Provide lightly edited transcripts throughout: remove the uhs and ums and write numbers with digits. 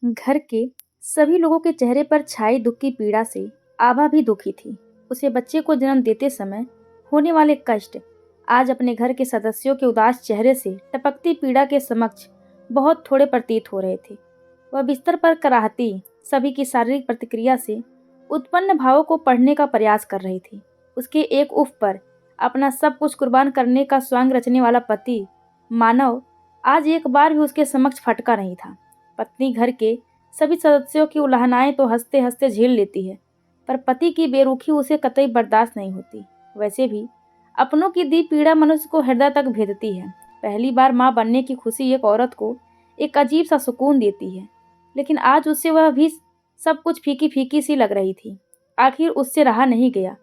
घर के सभी लोगों के चेहरे पर छाई दुख की पीड़ा से आभा भी दुखी थी। उसे बच्चे को जन्म देते समय होने वाले कष्ट आज अपने घर के सदस्यों के उदास चेहरे से टपकती पीड़ा के समक्ष बहुत थोड़े प्रतीत हो रहे थे। वह बिस्तर पर कराहती सभी की शारीरिक प्रतिक्रिया से उत्पन्न भावों को पढ़ने का प्रयास कर रही थी। उसके एक उफ पर अपना सब कुछ कुर्बान करने का स्वांग रचने वाला पति मानव आज एक बार भी उसके समक्ष फटका नहीं था। पत्नी घर के सभी सदस्यों की उलाहनाएं तो हंसते हंसते झेल लेती है, पर पति की बेरुखी उसे कतई बर्दाश्त नहीं होती। वैसे भी अपनों की दी पीड़ा मनुष्य को हृदय तक भेदती है। पहली बार माँ बनने की खुशी एक औरत को एक अजीब सा सुकून देती है, लेकिन आज उससे वह भी सब कुछ फीकी फीकी सी लग रही थी। आखिर उससे रहा नहीं गया।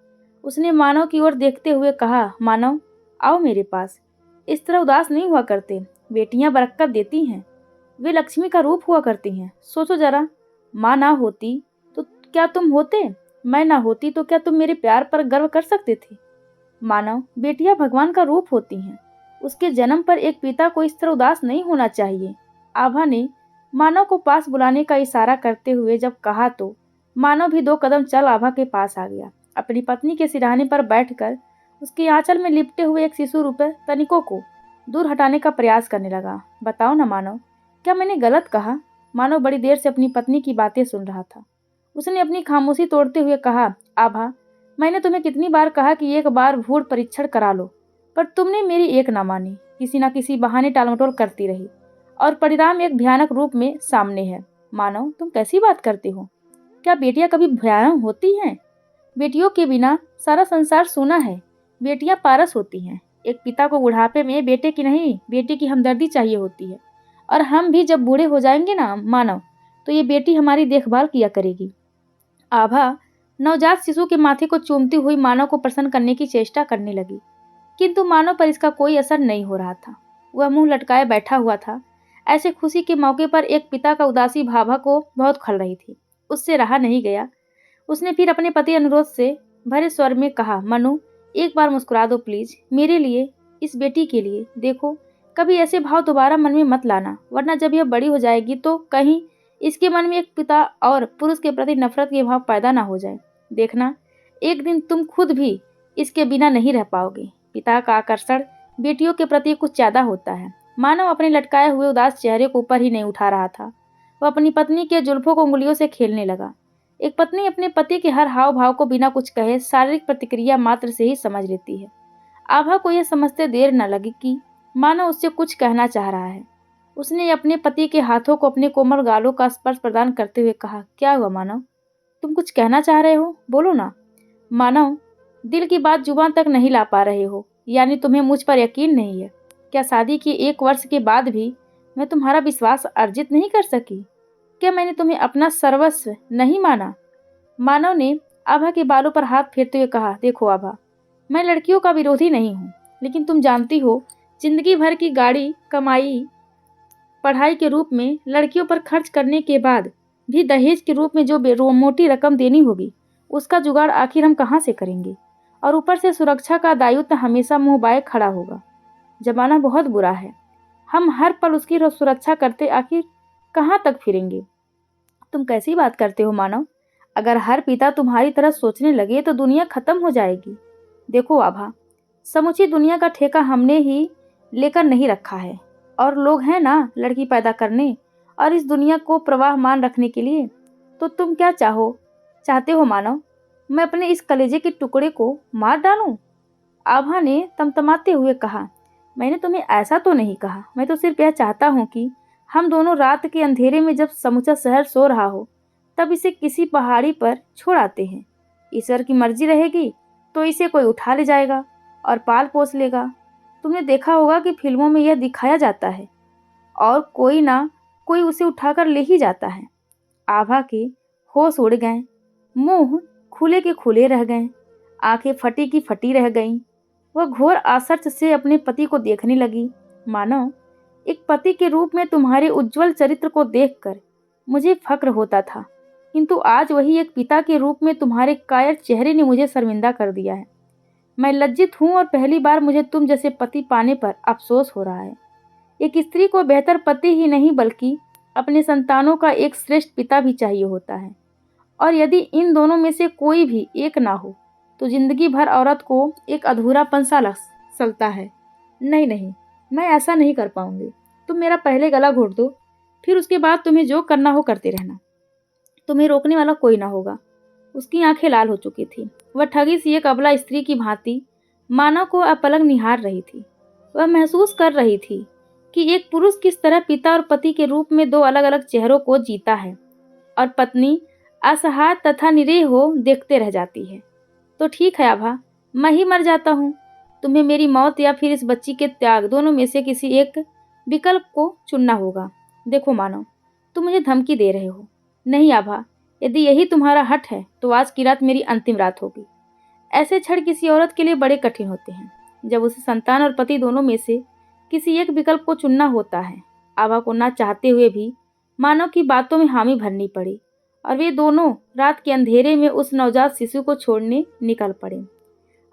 उसने मानव की ओर देखते हुए कहा, मानव आओ मेरे पास। इस तरह उदास नहीं हुआ करते। बेटियां बरकत देती हैं, वे लक्ष्मी का रूप हुआ करती हैं। सोचो जरा, माँ ना होती तो क्या तुम होते? मैं ना होती तो क्या तुम मेरे प्यार पर गर्व कर सकते थे? मानव, बेटियां भगवान का रूप होती हैं। उसके जन्म पर एक पिता को इस तरह उदास नहीं होना चाहिए। आभा ने मानव को पास बुलाने का इशारा करते हुए जब कहा तो मानव भी 2 कदम चल आभा के पास आ गया। अपनी पत्नी के सिरहाने पर बैठकर उसके आंचल में लिपटे हुए एक शिशु रूपे तनिकों को दूर हटाने का प्रयास करने लगा। बताओ ना मानव, क्या मैंने गलत कहा? मानव बड़ी देर से अपनी पत्नी की बातें सुन रहा था। उसने अपनी खामोशी तोड़ते हुए कहा, आभा, मैंने तुम्हें कितनी बार कहा कि एक बार भूण परीक्षण करा लो, पर तुमने मेरी एक ना मानी। किसी न किसी बहाने टालमटोल करती रही और परिणाम एक भयानक रूप में सामने है। मानव, तुम कैसी बात करते हो? क्या बेटियां कभी भयानक होती हैं? बेटियों के बिना सारा संसार सूना है। बेटियां पारस होती हैं। एक पिता को बुढ़ापे में बेटे की नहीं, बेटी की हमदर्दी चाहिए होती है। और हम भी जब बूढ़े हो जाएंगे ना मानव, तो ये बेटी हमारी देखभाल किया करेगी। आभा नवजात शिशु के माथे को चूमती हुई मानव को प्रसन्न करने की चेष्टा करने लगी, किंतु मानव पर इसका कोई असर नहीं हो रहा था। वह मुंह लटकाए बैठा हुआ था। ऐसे खुशी के मौके पर एक पिता का उदासी भाभा को बहुत खल रही थी। उससे रहा नहीं गया। उसने फिर अपने पति अनुरोध से भरे स्वर में कहा, मनु, एक बार मुस्कुरा दो प्लीज, मेरे लिए, इस बेटी के लिए। देखो, कभी ऐसे भाव दोबारा मन में मत लाना, वरना जब यह बड़ी हो जाएगी तो कहीं इसके मन में एक पिता और पुरुष के प्रति नफरत के भाव पैदा ना हो जाए। देखना, एक दिन तुम खुद भी इसके बिना नहीं रह पाओगे। पिता का आकर्षण बेटियों के प्रति कुछ ज्यादा होता है। मानव अपने लटकाए हुए उदास चेहरे को ऊपर ही नहीं उठा रहा था। वह अपनी पत्नी के जुल्फों को उंगलियों से खेलने लगा। एक पत्नी अपने पति के हर हाव भाव को बिना कुछ कहे शारीरिक प्रतिक्रिया मात्र से ही समझ लेती है। आभा को यह समझते देर न लगी कि मानव उससे कुछ कहना चाह रहा है। उसने अपने पति के हाथों को अपने कोमल गालों का स्पर्श प्रदान करते हुए कहा, क्या हुआ मानव? तुम कुछ कहना चाह रहे हो? बोलो ना। मानव, दिल की बात जुबान तक नहीं ला पा रहे हो, यानी तुम्हें मुझ पर यकीन नहीं है। क्या शादी के 1 वर्ष के बाद भी मैं तुम्हारा विश्वास अर्जित नहीं कर सकी? क्या मैंने तुम्हें अपना सर्वस्व नहीं माना? मानव ने आभा के बालों पर हाथ फेरते हुए कहा, देखो आभा, मैं लड़कियों का विरोधी नहीं हूँ, लेकिन तुम जानती हो, जिंदगी भर की गाड़ी कमाई पढ़ाई के रूप में लड़कियों पर खर्च करने के बाद भी दहेज के रूप में जो मोटी रकम देनी होगी, उसका जुगाड़ आखिर हम कहाँ से करेंगे? और ऊपर से सुरक्षा का दायित्व हमेशा मुंह बाए खड़ा होगा। जमाना बहुत बुरा है। हम हर पल उसकी सुरक्षा करते आखिर कहाँ तक फिरेंगे? तुम कैसी बात करते हो मानव? अगर हर पिता तुम्हारी तरह सोचने लगे तो दुनिया खत्म हो जाएगी। देखो आभा, समूची दुनिया का ठेका हमने ही लेकर नहीं रखा है, और लोग हैं ना लड़की पैदा करने और इस दुनिया को प्रवाहमान रखने के लिए। तो तुम क्या चाहते हो मानव? मैं अपने इस कलेजे के टुकड़े को मार डालूं? आभा ने तमतमाते हुए कहा, मैंने तुम्हें ऐसा तो नहीं कहा। मैं तो सिर्फ यह चाहता हूँ कि हम दोनों रात के अंधेरे में जब समूचा शहर सो रहा हो, तब इसे किसी पहाड़ी पर छोड़ आते हैं। ईश्वर की मर्जी रहेगी तो इसे कोई उठा ले जाएगा और पाल पोस लेगा। तुमने देखा होगा कि फिल्मों में यह दिखाया जाता है, और कोई ना कोई उसे उठाकर ले ही जाता है। आभा के होश उड़ गए, मुंह खुले के खुले रह गए, आंखें फटी की फटी रह गईं। वह घोर आश्चर्य से अपने पति को देखने लगी। मानो एक पति के रूप में तुम्हारे उज्जवल चरित्र को देखकर मुझे फक्र होता था, किंतु आज वही एक पिता के रूप में तुम्हारे कायर चेहरे ने मुझे शर्मिंदा कर दिया है। मैं लज्जित हूँ और पहली बार मुझे तुम जैसे पति पाने पर अफसोस हो रहा है। एक स्त्री को बेहतर पति ही नहीं बल्कि अपने संतानों का एक श्रेष्ठ पिता भी चाहिए होता है, और यदि इन दोनों में से कोई भी एक ना हो तो जिंदगी भर औरत को एक अधूरापन सा लग चलता है। नहीं नहीं, मैं ऐसा नहीं कर पाऊंगी। तुम मेरा पहले गला घोट दो, फिर उसके बाद तुम्हें जो करना हो करते रहना। तुम्हें रोकने वाला कोई ना होगा। उसकी आंखें लाल हो चुकी थी। वह ठगी सी एक अबला स्त्री की भांति मानव को अपलक निहार रही थी। वह महसूस कर रही थी कि एक पुरुष किस तरह पिता और पति के रूप में दो अलग अलग चेहरों को जीता है, और पत्नी असहाय तथा निरीह हो देखते रह जाती है। तो ठीक है आभा, मैं ही मर जाता हूँ। तुम्हें मेरी मौत या फिर इस बच्ची के त्याग, दोनों में से किसी एक विकल्प को चुनना होगा। देखो मानव, तुम मुझे धमकी दे रहे हो। नहीं आभा, यदि यही तुम्हारा हठ है तो आज की रात मेरी अंतिम रात होगी। ऐसे क्षण किसी औरत के लिए बड़े कठिन होते हैं, जब उसे संतान और पति दोनों में से किसी एक विकल्प को चुनना होता है। आभा को ना चाहते हुए भी मानव की बातों में हामी भरनी पड़ी, और वे दोनों रात के अंधेरे में उस नवजात शिशु को छोड़ने निकल पड़े।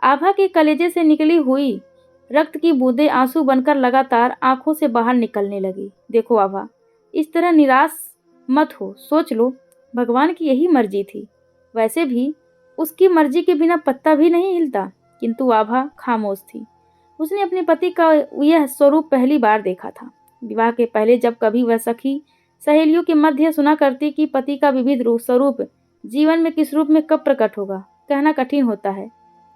आभा के कलेजे से निकली हुई रक्त की बूंदें आंसू बनकर लगातार आंखों से बाहर निकलने लगी। देखो आभा, इस तरह निराश मत हो। सोच लो, भगवान की यही मर्जी थी। वैसे भी उसकी मर्जी के बिना पत्ता भी नहीं हिलता। किंतु आभा खामोश थी। उसने अपने पति का यह स्वरूप पहली बार देखा था। विवाह के पहले जब कभी वह सखी सहेलियों के मध्य सुना करती कि पति का विविध रूप स्वरूप जीवन में किस रूप में कब प्रकट होगा, कहना कठिन होता है,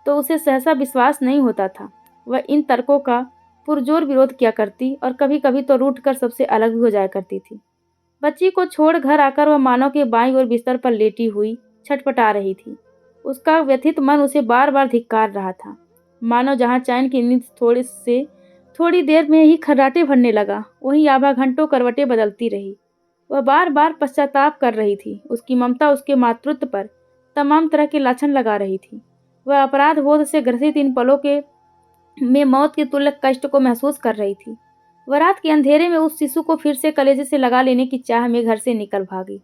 तो उसे सहसा विश्वास नहीं होता था। वह इन तर्कों का पुरजोर विरोध किया करती और कभी कभी तो रूठ कर सबसे अलग भी हो जाया करती थी। बच्ची को छोड़ घर आकर वह मानव के बाईं ओर बिस्तर पर लेटी हुई छटपटा रही थी। उसका व्यथित मन उसे बार बार धिक्कार रहा था। मानव जहाँ चैन की नींद थोड़ी देर में ही खर्राटे भरने लगा, वहीं आभा घंटों करवटें बदलती रही। वह बार बार पश्चाताप कर रही थी। उसकी ममता उसके मातृत्व पर तमाम तरह के लाछन लगा रही थी। वह अपराध बोध से ग्रसित इन पलों के में मौत के तुल्य कष्ट को महसूस कर रही थी। वह रात के अंधेरे में उस शिशु को फिर से कलेजे से लगा लेने की चाह में घर से निकल भागी।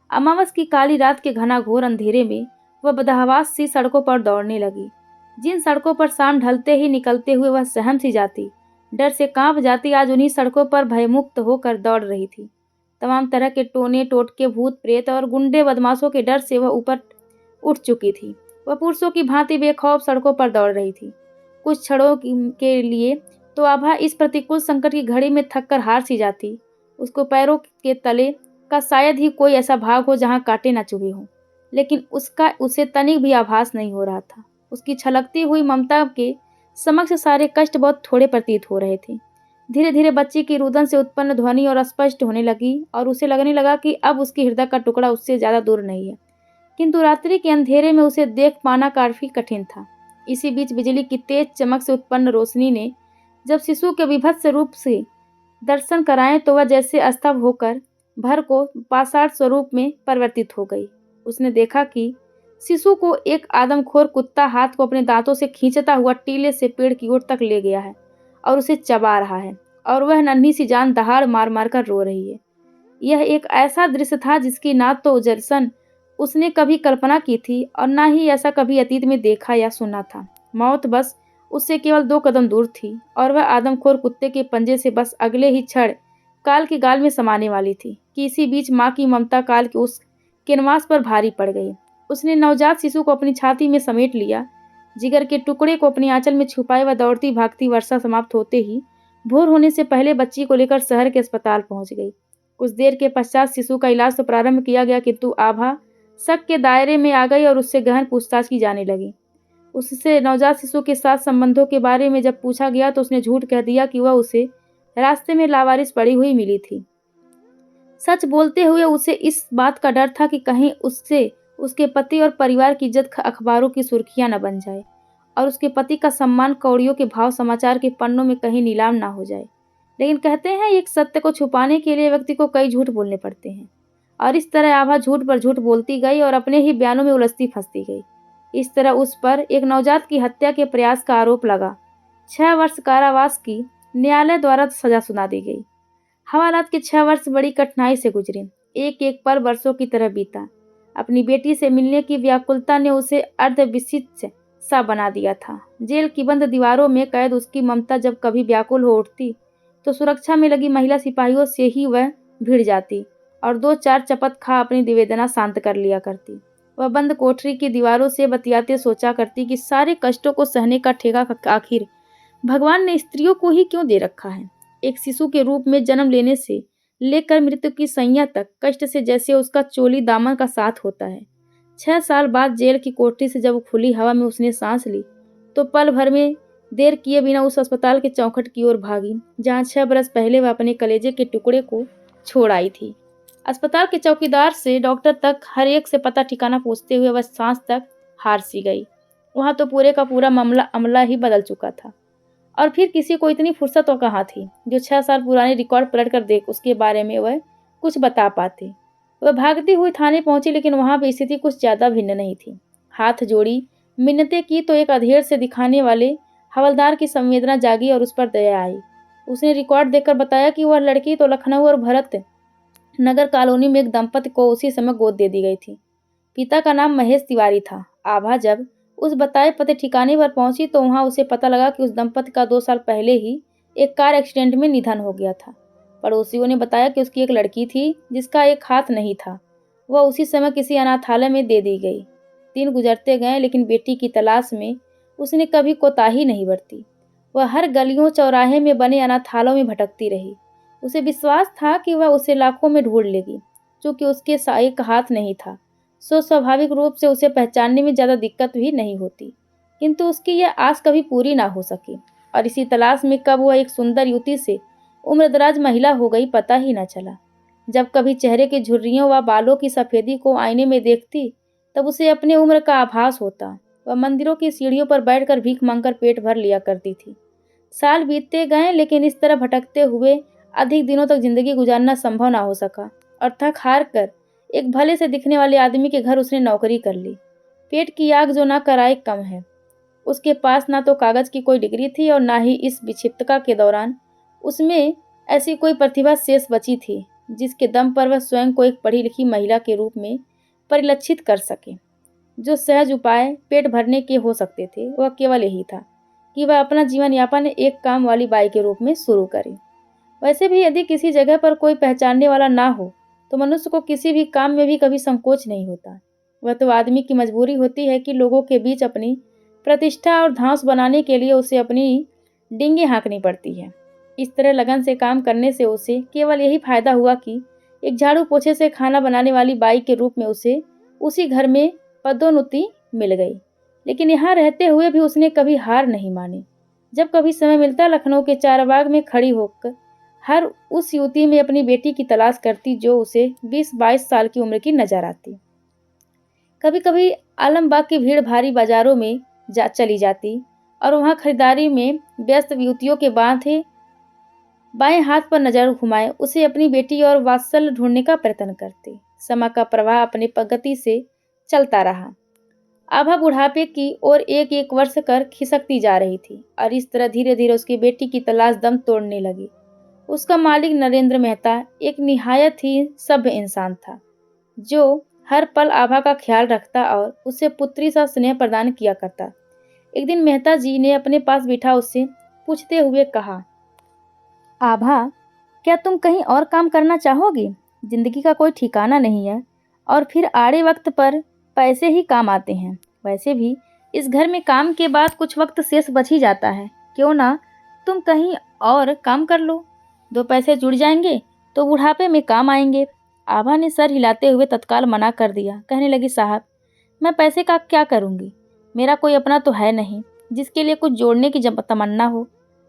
अमावस की काली रात के घनाघोर अंधेरे में वह बदहवास सी सड़कों पर दौड़ने लगी। जिन सड़कों पर शाम ढलते ही निकलते हुए वह सहम सी जाती, डर से कांप जाती, आज उन्हीं सड़कों पर भयमुक्त होकर दौड़ रही थी। तमाम तरह के टोने टोटके, भूत प्रेत और गुंडे बदमाशों के डर से वह ऊपर उठ चुकी थी। वह पुरुषों की भांति बेखौफ सड़कों पर दौड़ रही थी। कुछ क्षणों के लिए तो आभा इस प्रतिकूल संकट की घड़ी में थक कर हार सी जाती। उसको पैरों के तले का शायद ही कोई ऐसा भाग हो जहाँ कांटे न चुभे हों, लेकिन उसका उसे तनिक भी आभास नहीं हो रहा था। उसकी छलकती हुई ममता के समक्ष सारे कष्ट बहुत थोड़े प्रतीत हो रहे थे। धीरे धीरे बच्ची की रुदन से उत्पन्न ध्वनि और स्पष्ट होने लगी, और उसे लगने लगा कि अब उसके हृदय का टुकड़ा उससे ज्यादा दूर नहीं है। किंतु रात्रि के अंधेरे में उसे देख पाना काफी कठिन था। इसी बीच बिजली की तेज चमक से उत्पन्न रोशनी ने जब शिशु के विभत्स रूप से दर्शन कराए तो वह जैसे स्तब्ध होकर भर को पाषाण स्वरूप में परिवर्तित हो गई। उसने देखा कि शिशु को एक आदमखोर कुत्ता हाथ को अपने दांतों से खींचता हुआ टीले से पेड़ की ओर तक ले गया है और उसे चबा रहा है, और वह नन्ही सी जान दहाड़ मार मार कर रो रही है। यह एक ऐसा दृश्य था जिसकी ना तो दर्शन उसने कभी कल्पना की थी और ना ही ऐसा कभी अतीत में देखा या सुना था। मौत बस उससे केवल 2 कदम दूर थी, और वह आदमखोर कुत्ते के पंजे से बस अगले ही क्षण काल की गाल में समाने वाली थी कि इसी बीच माँ की ममता काल के उस कैनवास पर भारी पड़ गई। उसने नवजात शिशु को अपनी छाती में समेट लिया, जिगर के टुकड़े को अपनी आंचल में छुपाए वह दौड़ती भागती वर्षा समाप्त होते ही भोर होने से पहले बच्ची को लेकर शहर के अस्पताल पहुंच गई। कुछ देर के पश्चात शिशु का इलाज तो प्रारंभ किया गया, किंतु आभा शक के दायरे में आ गई और उससे गहन पूछताछ की जाने लगी। उससे नवजात शिशु के साथ संबंधों के बारे में जब पूछा गया तो उसने झूठ कह दिया कि वह उसे रास्ते में लावारिस पड़ी हुई मिली थी। सच बोलते हुए उसे इस बात का डर था कि कहीं उससे उसके पति और परिवार की इज्जत अखबारों की सुर्खियां न बन जाए, और उसके पति का सम्मान कौड़ियों के भाव समाचार के पन्नों में कहीं नीलाम ना हो जाए। लेकिन कहते हैं एक सत्य को छुपाने के लिए व्यक्ति को कई झूठ बोलने पड़ते हैं, और इस तरह आभा झूठ पर झूठ बोलती गई और अपने ही बयानों में उलझती फंसती गई। इस तरह उस पर एक नवजात की हत्या के प्रयास का आरोप लगा। 6 वर्ष कारावास की न्यायालय द्वारा सजा सुना दी गई। हवालात के 6 वर्ष बड़ी कठिनाई से गुजरे। एक एक पल वर्षों की तरह बीता। अपनी बेटी से मिलने की व्याकुलता ने उसे अर्धविसित सा बना दिया था। जेल की बंद दीवारों में कैद उसकी ममता जब कभी व्याकुल हो उठती तो सुरक्षा में लगी महिला सिपाहियों से ही वह भिड़ जाती और 2-4 चपत खा अपनी निवेदना शांत कर लिया करती। वह बंद कोठरी की दीवारों से बतियाते सोचा करती कि सारे कष्टों को सहने का ठेका आखिर भगवान ने स्त्रियों को ही क्यों दे रखा है। एक शिशु के रूप में जन्म लेने से लेकर मृत्यु की सैया तक कष्ट से जैसे उसका चोली दामन का साथ होता है। 6 साल बाद जेल की कोठरी से जब खुली हवा में उसने सांस ली तो पल भर में देर किए बिना उस अस्पताल के चौखट की ओर भागी जहां 6 बरस पहले वह अपने कलेजे के टुकड़े को छोड़ आई थी। अस्पताल के चौकीदार से डॉक्टर तक हर एक से पता ठिकाना पूछते हुए वह सांस तक हार सी गई। वहां तो पूरे का पूरा अमला ही बदल चुका था और फिर किसी को इतनी फुर्सत तो कहाँ थी जो 6 साल पुराने रिकॉर्ड पलट कर देख उसके बारे में वह कुछ बता पाते। वह भागती हुई थाने पहुंची लेकिन वहां भी स्थिति कुछ ज्यादा भिन्न नहीं थी। हाथ जोड़ी मिन्नतें की तो एक अधेड़ से दिखाने वाले हवलदार की संवेदना जागी और उस पर दया आई। उसने रिकॉर्ड देखकर बताया कि वह लड़की तो लखनऊ और भरत नगर कॉलोनी में एक दंपति को उसी समय गोद दे दी गई थी। पिता का नाम महेश तिवारी था। आभा जब उस बताए पते ठिकाने पर पहुंची तो वहां उसे पता लगा कि उस दंपति का 2 साल पहले ही एक कार एक्सीडेंट में निधन हो गया था। पड़ोसियों ने बताया कि उसकी एक लड़की थी जिसका एक हाथ नहीं था। वह उसी समय किसी अनाथालय में दे दी गई। दिन गुजरते गए लेकिन बेटी की तलाश में उसने कभी कोताही नहीं बरती। वह हर गलियों चौराहे में बने अनाथालयों में भटकती रही। उसे विश्वास था कि वह उसे लाखों में ढूंढ लेगी। चूंकि उसके एक हाथ नहीं था सो स्वाभाविक रूप से उसे पहचानने में ज़्यादा दिक्कत भी नहीं होती, किंतु उसकी यह आस कभी पूरी ना हो सकी और इसी तलाश में कब वह एक सुंदर युवती से उम्रदराज महिला हो गई पता ही न चला। जब कभी चेहरे की झुर्रियों व बालों की सफ़ेदी को आईने में देखती तब उसे अपने उम्र का आभास होता। वह मंदिरों की सीढ़ियों पर बैठकर भीख मांगकर पेट भर लिया करती थी। साल बीतते गए लेकिन इस तरह भटकते हुए अधिक दिनों तक जिंदगी गुजारना संभव ना हो सका और थक हार कर एक भले से दिखने वाले आदमी के घर उसने नौकरी कर ली। पेट की आग जो ना कराए कम है। उसके पास ना तो कागज की कोई डिग्री थी और ना ही इस विक्षिप्तता के दौरान उसमें ऐसी कोई प्रतिभा शेष बची थी जिसके दम पर वह स्वयं को एक पढ़ी लिखी महिला के रूप में परिलक्षित कर सके। जो सहज उपाय पेट भरने के हो सकते थे वह केवल यही था कि वह अपना जीवन यापन एक काम वाली बाई के रूप में शुरू करे। वैसे भी यदि किसी जगह पर कोई पहचानने वाला ना हो तो मनुष्य को किसी भी काम में भी कभी संकोच नहीं होता। वह तो आदमी की मजबूरी होती है कि लोगों के बीच अपनी प्रतिष्ठा और धांस बनाने के लिए उसे अपनी डींगे हाँकनी पड़ती है। इस तरह लगन से काम करने से उसे केवल यही फायदा हुआ कि एक झाड़ू पोछे से खाना बनाने वाली बाई के रूप में उसे उसी घर में पदोन्नति मिल गई। लेकिन यहाँ रहते हुए भी उसने कभी हार नहीं मानी। जब कभी समय मिलता लखनऊ के चारबाग में खड़ी होकर हर उस युवती में अपनी बेटी की तलाश करती जो उसे 20-22 साल की उम्र की नजर आती। कभी कभी आलमबाग की भीड़ भारी बाजारों में चली जाती और वहां खरीदारी में व्यस्त युवतियों के बाएं हाथ पर नजर घुमाए उसे अपनी बेटी और वात्सल्य ढूंढने का प्रयत्न करते। समय का प्रवाह अपने गति से चलता रहा। आभा बुढ़ापे की ओर एक एक वर्ष कर खिसकती जा रही थी और इस तरह धीरे धीरे उसकी बेटी की तलाश दम तोड़ने लगी। उसका मालिक नरेंद्र मेहता एक निहायत ही सभ्य इंसान था जो हर पल आभा का ख्याल रखता और उसे पुत्री सा स्नेह प्रदान किया करता। एक दिन मेहता जी ने अपने पास बिठा उससे पूछते हुए कहा, आभा, क्या तुम कहीं और काम करना चाहोगी? जिंदगी का कोई ठिकाना नहीं है और फिर आड़े वक्त पर पैसे ही काम आते हैं। वैसे भी इस घर में काम के बाद कुछ वक्त शेष बच ही जाता है। क्यों ना तुम कहीं और काम कर लो? 2 पैसे जुड़ जाएंगे तो बुढ़ापे में काम आएंगे। आभा ने सर हिलाते हुए तत्काल मना कर दिया। कहने लगी, साहब, मैं पैसे का क्या करूँगी? मेरा कोई अपना तो है नहीं जिसके लिए कुछ जोड़ने की तमन्ना हो।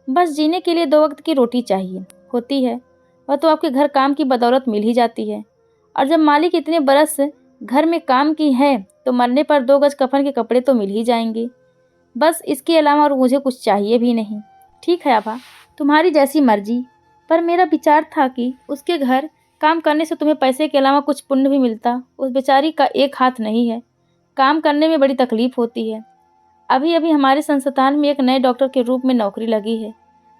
बस जीने के लिए 2 वक्त की रोटी चाहिए होती है। वह तो आपके घर काम की बदौलत मिल ही जाती है और जब मालिक इतने बरस घर में काम की है तो मरने पर 2 गज कफन के कपड़े तो मिल ही जाएंगे। बस इसके अलावा और मुझे कुछ चाहिए भी नहीं। ठीक है आभा, तुम्हारी जैसी मर्जी, पर मेरा विचार था कि उसके घर काम करने से तुम्हें पैसे के अलावा कुछ पुण्य भी मिलता। उस बेचारी का एक हाथ नहीं है, काम करने में बड़ी तकलीफ होती है। अभी अभी हमारे संस्थान में एक नए डॉक्टर के रूप में नौकरी लगी है।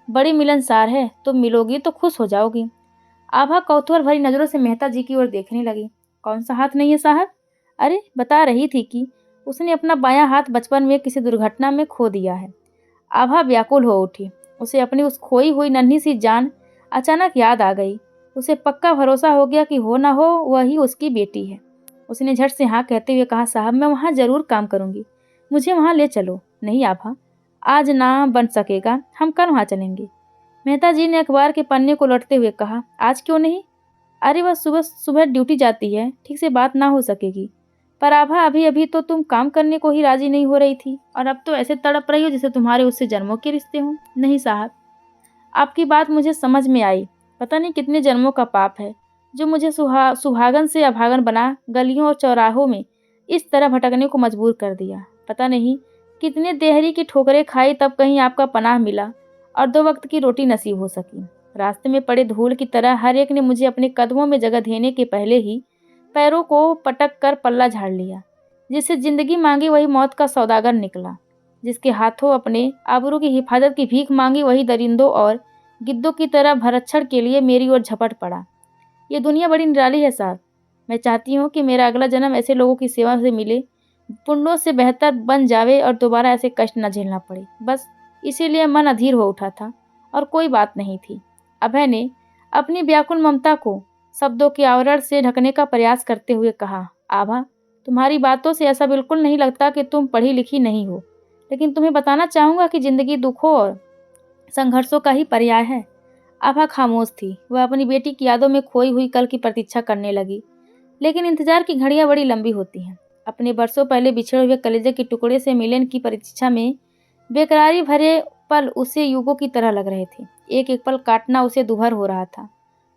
बड़ी मिलनसार है, तुम मिलोगी तो खुश हो जाओगी। आभा कौतूहल भरी नज़रों से मेहता जी की ओर देखने लगी। कौन सा हाथ नहीं है साहब? अरे, बता रही थी कि उसने अपना बायां हाथ बचपन में किसी दुर्घटना में खो दिया है। आभा व्याकुल हो उठी। उसे अपनी उस खोई हुई नन्ही सी जान अचानक याद आ गई। उसे पक्का भरोसा हो गया कि हो ना हो वही उसकी बेटी है। उसने झट से हाँ कहते हुए कहा, साहब मैं वहाँ ज़रूर काम करूँगी, मुझे वहाँ ले चलो। नहीं आभा, आज ना बन सकेगा, हम कल वहाँ चलेंगे। मेहता जी ने अखबार के पन्ने को लौटते हुए कहा, आज क्यों नहीं? अरे वह सुबह सुबह ड्यूटी जाती है, ठीक से बात ना हो सकेगी। पर आभा, अभी अभी तो तुम काम करने को ही राजी नहीं हो रही थी और अब तो ऐसे तड़प रही हो जैसे तुम्हारे उससे जन्मों के रिश्ते हों। नहीं साहब, आपकी बात मुझे समझ में आई। पता नहीं कितने जन्मों का पाप है जो मुझे सुहागन से अभागन बना गलियों और चौराहों में इस तरह भटकने को मजबूर कर दिया। पता नहीं कितने देहरी की ठोकरें खाई तब कहीं आपका पनाह मिला और 2 वक्त की रोटी नसीब हो सकी। रास्ते में पड़े धूल की तरह हर एक ने मुझे अपने कदमों में जगह देने के पहले ही पैरों को पटक कर पल्ला झाड़ लिया। जिससे जिंदगी मांगी वही मौत का सौदागर निकला। जिसके हाथों अपने आबरू की हिफाजत की भीख मांगी वही दरिंदों और गिद्धों की तरह भरच्छड़ के लिए मेरी ओर झपट पड़ा। ये दुनिया बड़ी निराली है साहब। मैं चाहती हूँ कि मेरा अगला जन्म ऐसे लोगों की सेवा से मिले, पुण्यों से बेहतर बन जावे और दोबारा ऐसे कष्ट न झेलना पड़े। बस इसीलिए मन अधीर हो उठा था और कोई बात नहीं थी। अभय ने अपनी व्याकुल ममता को शब्दों के आवरण से ढकने का प्रयास करते हुए कहा, आभा, तुम्हारी बातों से ऐसा बिल्कुल नहीं लगता कि तुम पढ़ी लिखी नहीं हो, लेकिन तुम्हें बताना चाहूँगा कि जिंदगी दुखों और संघर्षों का ही पर्याय है। आभा खामोश थी। वह अपनी बेटी की यादों में खोई हुई कल की प्रतीक्षा करने लगी। लेकिन इंतजार की घड़ियां बड़ी लंबी होती हैं। अपने बरसों पहले बिछड़े हुए कलेजे के टुकड़े से मिलन की प्रतीक्षा में बेकरारी भरे पल उसे युगों की तरह लग रहे थे। एक एक पल काटना उसे दुभर हो रहा था।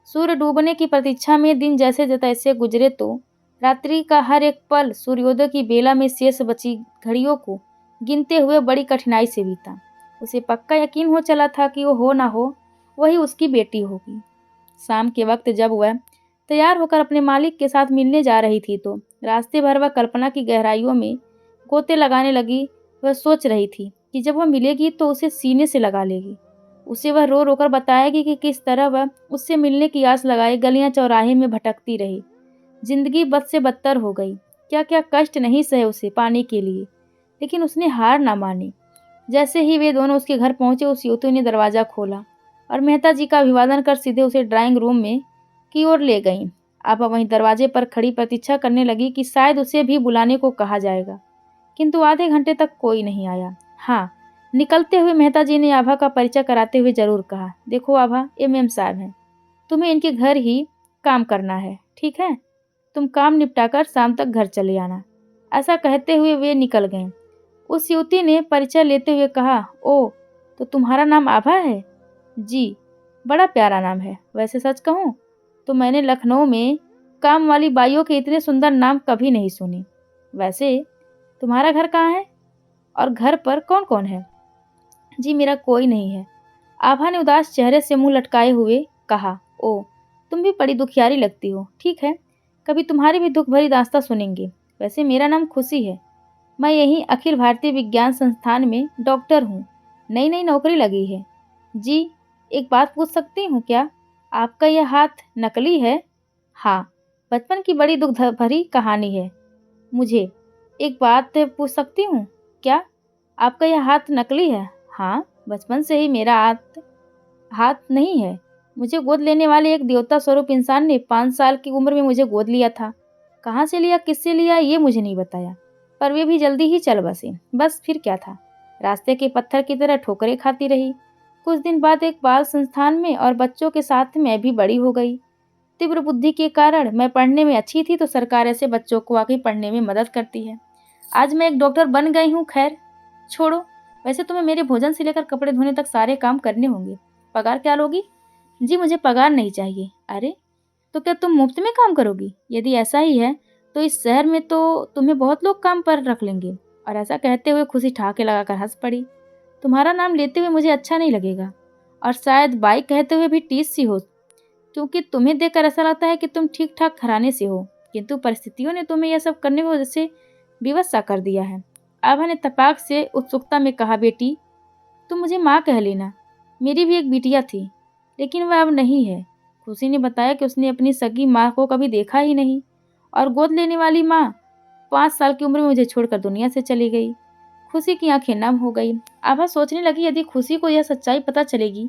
सूर्य डूबने की प्रतीक्षा में दिन जैसे तैसे गुजरे तो रात्रि का हर एक पल सूर्योदय की बेला में शेष बची घड़ियों को गिनते हुए बड़ी कठिनाई से बीता। उसे पक्का यकीन हो चला था कि वो हो ना हो वही उसकी बेटी होगी। शाम के वक्त जब वह तैयार होकर अपने मालिक के साथ मिलने जा रही थी तो रास्ते भर वह कल्पना की गहराइयों में गोते लगाने लगी। वह सोच रही थी कि जब वह मिलेगी तो उसे सीने से लगा लेगी। उसे वह रो रोकर बताएगी कि किस तरह वह उससे मिलने की आस लगाए गलियां चौराहे में भटकती रही। जिंदगी बद से बदतर हो गई। क्या क्या कष्ट नहीं सहे उसे पाने के लिए, लेकिन उसने हार ना मानी। जैसे ही वे दोनों उसके घर पहुंचे उस युवती ने दरवाजा खोला और मेहता जी का अभिवादन कर सीधे उसे ड्राइंग रूम में की ओर ले गईं। आप वहीं दरवाजे पर खड़ी प्रतीक्षा करने लगी कि शायद उसे भी बुलाने को कहा जाएगा, किंतु आधे घंटे तक कोई नहीं आया। हाँ, निकलते हुए मेहता जी ने आभा का परिचय कराते हुए जरूर कहा, देखो आभा, ये मेम साहब हैं, तुम्हें इनके घर ही काम करना है, ठीक है? तुम काम निपटाकर शाम तक घर चले आना। ऐसा कहते हुए वे निकल गए। उस युवती ने परिचय लेते हुए कहा, ओ, तो तुम्हारा नाम आभा है? जी, बड़ा प्यारा नाम है। वैसे सच कहूँ तो मैंने लखनऊ में काम वाली बाइयों के इतने सुंदर नाम कभी नहीं सुने। वैसे तुम्हारा घर कहाँ है और घर पर कौन कौन है? जी मेरा कोई नहीं है। आभा ने उदास चेहरे से मुंह लटकाए हुए कहा, ओ, तुम भी बड़ी दुखियारी लगती हो। ठीक है, कभी तुम्हारी भी दुख भरी दास्तां सुनेंगे। वैसे मेरा नाम खुशी है। मैं यहीं अखिल भारतीय विज्ञान संस्थान में डॉक्टर हूँ। नई नई नौकरी लगी है। जी, एक बात पूछ सकती हूँ क्या? आपका यह हाथ नकली है? हाँ, बचपन की बड़ी दुख भरी कहानी है। मुझे एक बात पूछ सकती हूँ क्या? आपका यह हाथ नकली है? हाँ, बचपन से ही मेरा हाथ हाथ नहीं है। मुझे गोद लेने वाले एक देवता स्वरूप इंसान ने 5 साल की उम्र में मुझे गोद लिया था। कहाँ से लिया, किससे लिया, ये मुझे नहीं बताया, पर वे भी जल्दी ही चल बसे। बस फिर क्या था, रास्ते के पत्थर की तरह ठोकरें खाती रही। कुछ दिन बाद एक बाल संस्थान में और बच्चों के साथ मैं भी बड़ी हो गई। तीव्र बुद्धि के कारण मैं पढ़ने में अच्छी थी तो सरकार ऐसे बच्चों को वाकई पढ़ने में मदद करती है। आज मैं एक डॉक्टर बन गई हूँ। खैर छोड़ो, वैसे तुम्हें मेरे भोजन से लेकर कपड़े धोने तक सारे काम करने होंगे। पगार क्या लोगी? जी मुझे पगार नहीं चाहिए। अरे, तो क्या तुम मुफ्त में काम करोगी? यदि ऐसा ही है तो इस शहर में तो तुम्हें बहुत लोग काम पर रख लेंगे। और ऐसा कहते हुए खुशी ठहाके लगाकर हंस पड़ी। तुम्हारा नाम लेते हुए मुझे अच्छा नहीं लगेगा और शायद बाई कहते हुए भी टीस सी हो, क्योंकि तुम्हें देखकर ऐसा लगता है कि तुम ठीक ठाक घराने से हो, किंतु परिस्थितियों ने तुम्हें यह सब करने की वजह से विवश सा कर दिया है। आभा ने तपाक से उत्सुकता में कहा, बेटी तुम मुझे माँ कह लेना। मेरी भी एक बिटिया थी, लेकिन वह अब नहीं है। खुशी ने बताया कि उसने अपनी सगी माँ को कभी देखा ही नहीं और गोद लेने वाली माँ 5 साल की उम्र में मुझे छोड़कर दुनिया से चली गई। खुशी की आंखें नम हो गई। आभा सोचने लगी, यदि खुशी को यह सच्चाई पता चलेगी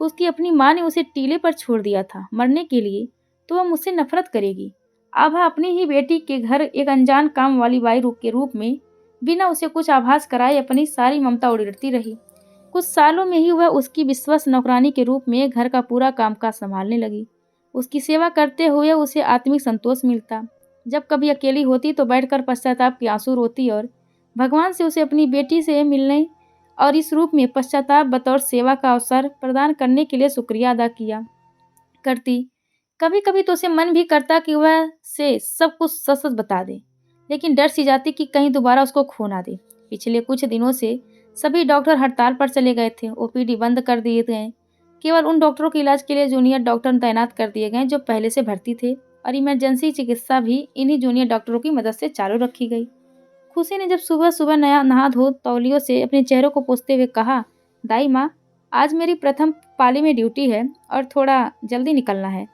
उसकी अपनी माँ ने उसे टीले पर छोड़ दिया था मरने के लिए, तो वह मुझसे नफरत करेगी। आभा अपनी ही बेटी के घर एक अनजान काम वाली बाई रूप के रूप में बिना उसे कुछ आभास कराए अपनी सारी ममता उड़ेलती रही। कुछ सालों में ही वह उसकी विश्वस्त नौकरानी के रूप में घर का पूरा कामकाज संभालने लगी। उसकी सेवा करते हुए उसे आत्मिक संतोष मिलता। जब कभी अकेली होती तो बैठकर पश्चाताप के आंसू रोती और भगवान से उसे अपनी बेटी से मिलने और इस रूप में पश्चाताप बतौर सेवा का अवसर प्रदान करने के लिए शुक्रिया अदा किया करती। कभी कभी तो उसे मन भी करता कि वह से सब कुछ सच सच बता दे, लेकिन डर सी जाती कि कहीं दोबारा उसको खो ना दे। पिछले कुछ दिनों से सभी डॉक्टर हड़ताल पर चले गए थे। ओपीडी बंद कर दिए गए। केवल उन डॉक्टरों के इलाज के लिए जूनियर डॉक्टर तैनात कर दिए गए जो पहले से भर्ती थे, और इमरजेंसी चिकित्सा भी इन्हीं जूनियर डॉक्टरों की मदद से चालू रखी गई। खुशी ने जब सुबह सुबह नया नहा धो तौलियों से अपने चेहरे को पोंछते हुए कहा, दाई माँ, आज मेरी प्रथम पाली में ड्यूटी है और थोड़ा जल्दी निकलना है।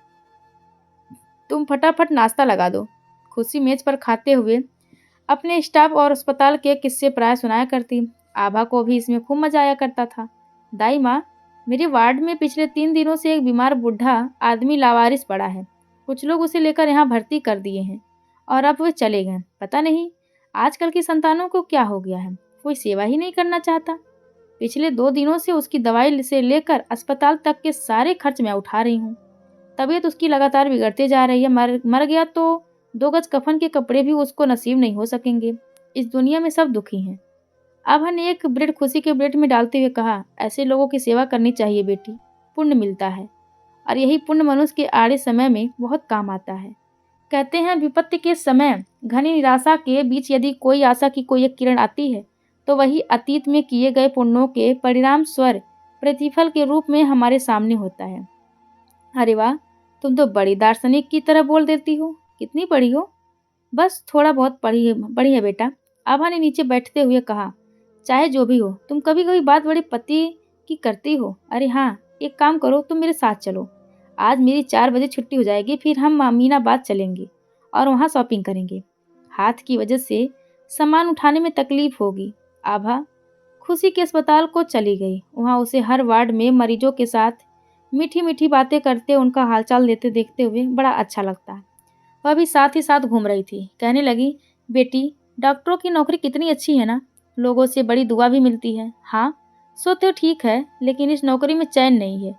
तुम फटाफट नाश्ता लगा दो। खुशी मेज पर खाते हुए अपने स्टाफ और अस्पताल के किस्से प्राय सुनाया करती। आभा को भी इसमें खूब मजा आया करता था। दाई माँ, मेरे वार्ड में पिछले 3 दिनों से एक बीमार बूढ़ा आदमी लावारिस पड़ा है। कुछ लोग उसे लेकर यहाँ भर्ती कर दिए हैं और अब वे चले गए। पता नहीं आजकल की संतानों को क्या हो गया है, कोई सेवा ही नहीं करना चाहता। पिछले 2 दिनों से उसकी दवाई से लेकर अस्पताल तक के सारे खर्च मैं उठा रही हूँ। तबीयत उसकी लगातार बिगड़ते जा रही है। मर गया तो 2 गज कफन के कपड़े भी उसको नसीब नहीं हो सकेंगे। इस दुनिया में सब दुखी हैं। आभा ने एक ब्रेड खुशी के ब्रेड में डालते हुए कहा, ऐसे लोगों की सेवा करनी चाहिए बेटी, पुण्य मिलता है और यही पुण्य मनुष्य के आड़े समय में बहुत काम आता है। कहते हैं विपत्ति के समय घनी निराशा के बीच यदि कोई आशा की कोई एक किरण आती है तो वही अतीत में किए गए पुण्यों के परिणाम स्वर प्रतिफल के रूप में हमारे सामने होता है। अरे वाह, तुम तो बड़ी दार्शनिक की तरह बोल देती हो। कितनी पढ़ी हो? बस थोड़ा बहुत पढ़ी है बेटा, आभा ने नीचे बैठते हुए कहा। चाहे जो भी हो, तुम कभी कभी बात बड़े पति की करती हो। अरे हाँ, एक काम करो, तुम मेरे साथ चलो। आज मेरी 4 बजे छुट्टी हो जाएगी, फिर हम अमीनाबाद चलेंगे और वहाँ शॉपिंग करेंगे। हाथ की वजह से सामान उठाने में तकलीफ होगी। आभा खुशी के अस्पताल को चली गई। वहाँ उसे हर वार्ड में मरीजों के साथ मीठी मीठी बातें करते उनका हालचाल लेते देखते हुए बड़ा अच्छा लगता है। वह भी साथ ही साथ घूम रही थी। कहने लगी, बेटी, डॉक्टरों की नौकरी कितनी अच्छी है ना, लोगों से बड़ी दुआ भी मिलती है। हाँ, सो तो ठीक है, लेकिन इस नौकरी में चैन नहीं है।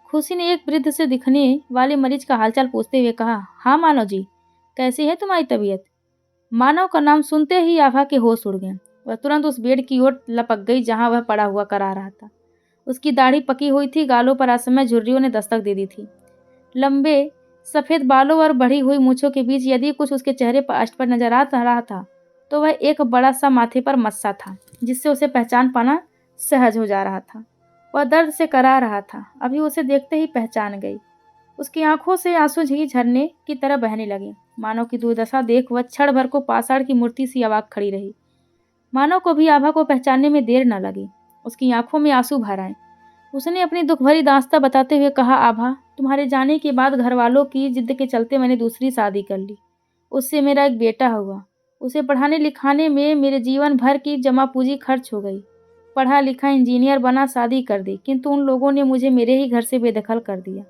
खुशी ने एक वृद्ध से दिखने वाले मरीज का हालचाल पूछते हुए कहा, हाँ मानव जी, कैसी है तुम्हारी तबीयत? मानव का नाम सुनते ही आभा के होश उड़ गए। वह तुरंत उस बेड की ओर लपक गई जहां वह पड़ा हुआ करा रहा था। उसकी दाढ़ी पकी हुई थी, गालों पर असमय झुर्रियों ने दस्तक दे दी थी। लंबे सफेद बालों और बढ़ी हुई मूछों के बीच यदि कुछ उसके चेहरे पर अष्ट पर नजर आ रहा था तो वह एक बड़ा सा माथे पर मस्सा था, जिससे उसे पहचान पाना सहज हो जा रहा था। वह दर्द से करा रहा था। अभी उसे देखते ही पहचान गई। उसकी आंखों से आंसू ही झरने की तरह बहने लगे। मानव की दुर्दशा देख वह क्षण भर को पाषाण की मूर्ति सी अवाक खड़ी रही। मानव को भी आभा को पहचानने में देर न लगी। उसकी आंखों में आंसू भर आए। उसने अपनी दुख भरी दास्तां बताते हुए कहा, आभा, तुम्हारे जाने के बाद घर वालों की जिद के चलते मैंने दूसरी शादी कर ली। उससे मेरा एक बेटा हुआ। उसे पढ़ाने लिखाने में मेरे जीवन भर की जमा पूंजी खर्च हो गई। पढ़ा लिखा इंजीनियर बना, शादी कर दी, किंतु उन लोगों ने मुझे मेरे ही घर से बेदखल कर दिया।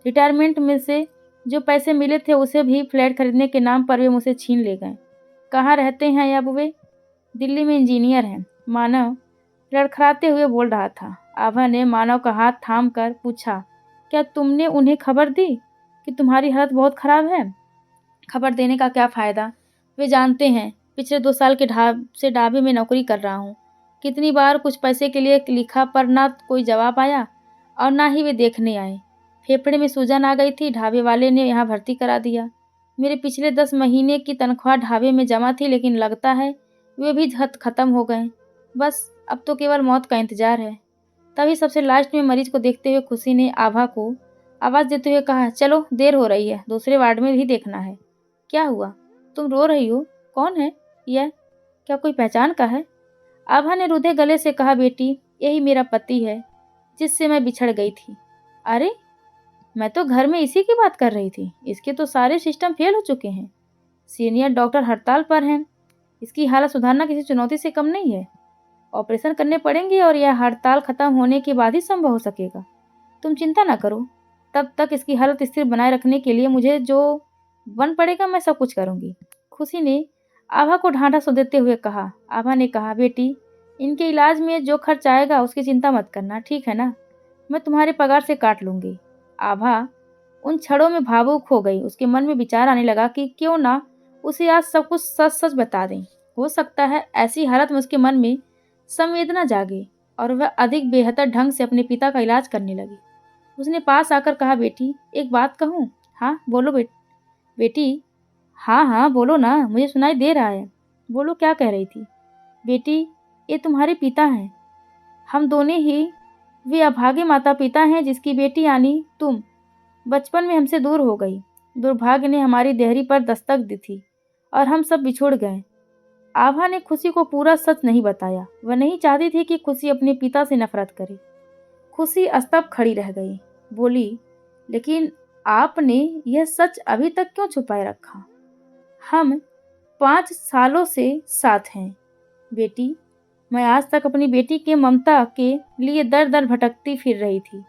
रिटायरमेंट में से जो पैसे मिले थे उसे भी फ्लैट खरीदने के नाम पर वे मुझसे छीन ले गए। कहाँ रहते हैं अब वे? दिल्ली में इंजीनियर हैं। मानव लड़खड़ाते हुए बोल रहा था। आभा ने मानव का हाथ थाम कर पूछा, क्या तुमने उन्हें खबर दी कि तुम्हारी हालत बहुत खराब है? खबर देने का क्या फ़ायदा? वे जानते हैं पिछले 2 साल के ढाबे में नौकरी कर रहा हूँ। कितनी बार कुछ पैसे के लिए लिखा पर ना कोई जवाब आया और ना ही वे देखने आए। फेफड़े में सूजन आ गई थी, ढाबे वाले ने यहाँ भर्ती करा दिया। मेरे पिछले 10 महीने की तनख्वाह ढाबे में जमा थी, लेकिन लगता है वे भी खत्म हो गए। बस अब तो केवल मौत का इंतजार है। तभी सबसे लास्ट में मरीज को देखते हुए खुशी ने आभा को आवाज़ देते हुए कहा, चलो देर हो रही है, दूसरे वार्ड में भी देखना है। क्या हुआ? तुम रो रही हो? कौन है यह? क्या कोई पहचान का है? आभा ने रुधे गले से कहा, बेटी, यही मेरा पति है जिससे मैं बिछड़ गई थी। अरे, मैं तो घर में इसी की बात कर रही थी। इसके तो सारे सिस्टम फेल हो चुके हैं। सीनियर डॉक्टर हड़ताल पर हैं। इसकी हालत सुधारना किसी चुनौती से कम नहीं है। ऑपरेशन करने पड़ेंगे और यह हड़ताल खत्म होने के बाद ही संभव हो सकेगा। तुम चिंता ना करो, तब तक इसकी हालत स्थिर बनाए रखने के लिए मुझे जो बन पड़ेगा मैं सब कुछ करूँगी। खुशी ने आभा को ढांढस देते हुए कहा। आभा ने कहा, बेटी, इनके इलाज में जो खर्च आएगा उसकी चिंता मत करना, ठीक है ना? मैं तुम्हारे पगार से काट लूँगी। आभा उन क्षणों में भावुक हो गई। उसके मन में विचार आने लगा कि क्यों ना उसे आज सब कुछ सच-सच बता दें। हो सकता है ऐसी हालत में उसके मन में संवेदना जागे और वह अधिक बेहतर ढंग से अपने पिता का इलाज करने लगी। उसने पास आकर कहा, बेटी, एक बात कहूँ? हाँ, बोलो बेटी। हाँ, हाँ, बोलो ना, मुझे सुनाई दे रहा है। बोलो, क्या कह रही थी? बेटी, ये तुम्हारे पिता हैं। हम दोनों ही वे अभागे माता-पिता हैं जिसकी बेटी यानी तुम बचपन में हमसे दूर हो गई। दुर्भाग्य ने हमारी देहरी पर दस्तक दी थी और हम सब बिछुड़ गए। आभा ने खुशी को पूरा सच नहीं बताया। वह नहीं चाहती थी कि खुशी अपने पिता से नफरत करे। खुशी स्तब्ध खड़ी रह गई। बोली, लेकिन आपने यह सच अभी तक क्यों छुपाए रखा? हम 5 सालों से साथ हैं। बेटी, मैं आज तक अपनी बेटी के ममता के लिए दर-दर भटकती फिर रही थी।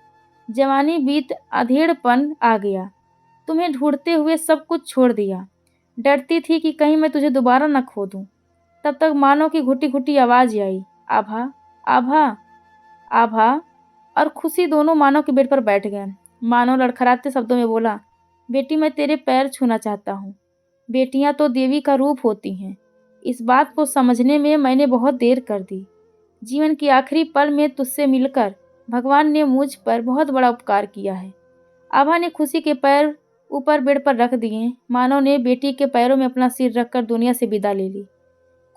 जवानी बीत अधेड़पन आ गया। तुम्हें ढूंढते हुए सब कुछ छोड़ दिया। डरती थी कि कहीं मैं तुझे दोबारा न खो दूं। तब तक मानो की घुटी-घुटी आवाज आई, आभा, आभा, आभा। और खुशी दोनों मानव के बेड पर बैठ गए। मानव लड़खड़ाते शब्दों में बोला, बेटी, मैं तेरे पैर छूना चाहता हूँ। बेटियां तो देवी का रूप होती हैं। इस बात को समझने में मैंने बहुत देर कर दी। जीवन के आखिरी पल में तुझसे मिलकर भगवान ने मुझ पर बहुत बड़ा उपकार किया है। आभा ने खुशी के पैर ऊपर बेड पर रख दिए। मानव ने बेटी के पैरों में अपना सिर रखकर दुनिया से विदा ले ली।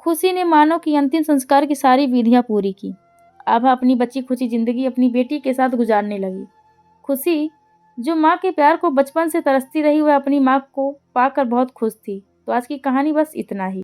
खुशी ने मानव की अंतिम संस्कार की सारी विधियां पूरी की। आभा अपनी बची खुची जिंदगी अपनी बेटी के साथ गुजारने लगी। खुशी, जो माँ के प्यार को बचपन से तरसती रही, वह अपनी माँ को पाकर बहुत खुश थी। तो आज की कहानी बस इतना ही।